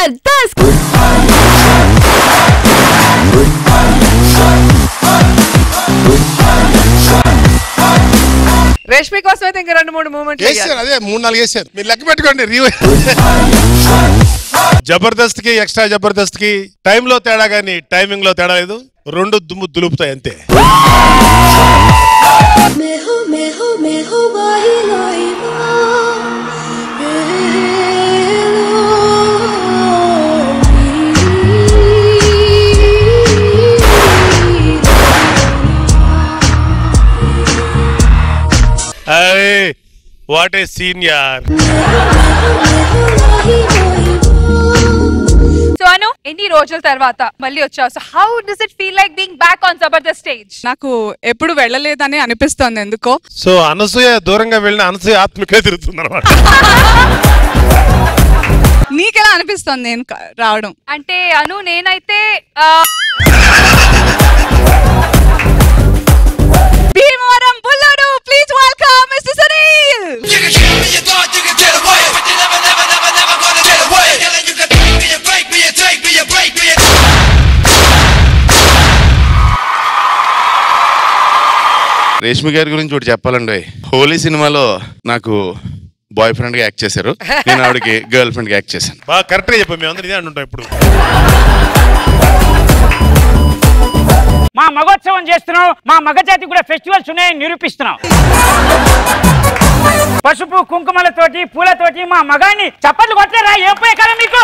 జబర్దస్త్ రేష్మి కోసం అయితే ఇంకా 2-3 మూమెంట్ వేసారు. అదే 3-4 వేసారు. మీరు లెక్క పెట్టుకోండి. జబర్దస్త్ కి ఎక్స్ట్రా జబర్దస్త్ కి టైం లో తేడా గానీ టైమింగ్ లో తేడా లేదు. 2 దుమ్ము దులుపుతాయి అంతే. అరే వాట్ ఏ సీన్ యార్. సో అను ఎన్ని రోజుల తర్వాత మళ్ళీ వచ్చావు. So how does it feel like being back on Jabardasth stage? నాకు ఎప్పుడు వెళ్ళలేదని అనిపిస్తోంది ఎందుకో. సో అనసూయ దూరంగా వెళ్ళిన అనసూయ ఆత్మకే తిరుగుతుంది అన్నమాట. నీకెలా అనిపిస్తోంది నేను రావడం? అంటే అను నేనైతే Bhimavaram Bullodu please welcome mister Sunil. Reshmi గారి గురించి ఒకటి చెప్పాలండి. హోలీ సినిమాలో నాకు బాయ్ ఫ్రెండ్ గా యాక్ట్ చేశారు. నేను ఆవిడకి గర్ల్ ఫ్రెండ్ గా యాక్ట్ చేశాను. బాగా కరెక్ట్ గా చెప్పాం. మేము అందరూ ఇదే అంటుంటాం ఇప్పుడు. మా మగోత్సవం చేస్తున్నాం. మా మగజాతి కూడా ఫెస్టివల్స్ ఉన్నాయని నిరూపిస్తున్నాం. పసుపు కుంకుమలతోటి పూలతోటి మా మగాన్ని చప్పట్లు కొట్టలేరా? ఏం పోయే కదా మీకు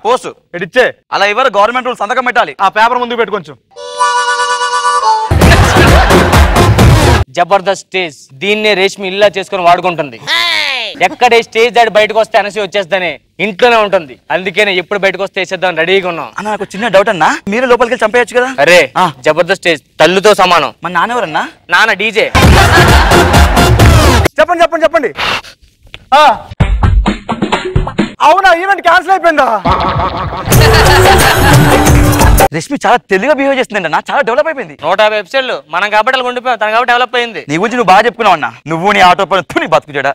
పోసు ఎడిచ్చే అలా ఇవ్వరు. గవర్నమెంట్ రూల్ సంతకం పెట్టాలి. ఆ పేపర్ ముందు పెట్టుకోవచ్చు. జబర్దస్త్ స్టేజ్ దీన్నే రేష్మి ఇల్లా చేసుకుని వాడుకుంటుంది. ఎక్కడే స్టేజ్ దాటి బయటకు వస్తే అనసి వచ్చేస్తానే ఇంట్లోనే ఉంటుంది. అందుకనే ఎప్పుడు బయటకు వస్తే వేసేద్దాం రెడీగా ఉన్నాం. అన్న నాకు చిన్న డౌట్ అన్నా, మీరు లోపలికి వెళ్ళి చంపేయచ్చు కదా? అరే జబర్దస్త్ స్టేజ్ తల్లుతో సమానం. మన నాన్న ఎవరన్నా? నాన్న డీజే. చెప్పండి చెప్పండి చెప్పండి. అవునా, ఈవెంట్ క్యాన్సిల్ అయిపోయిందా? రష్మి చాలా తెలివిగా బిహేవ్ చేస్తుంది అన్న. చాలా డెవలప్ అయిపోయింది. 150 ఎపిసోడ్లు మనం కాబట్టి అలా ఉండిపోయాం. తన కాబట్టి డెవలప్ అయింది. నీ గురించి నువ్వు బాగా చెప్పుకున్నావు అన్న. నువ్వు నీ ఆటో పని నీ బతుకు చెడా.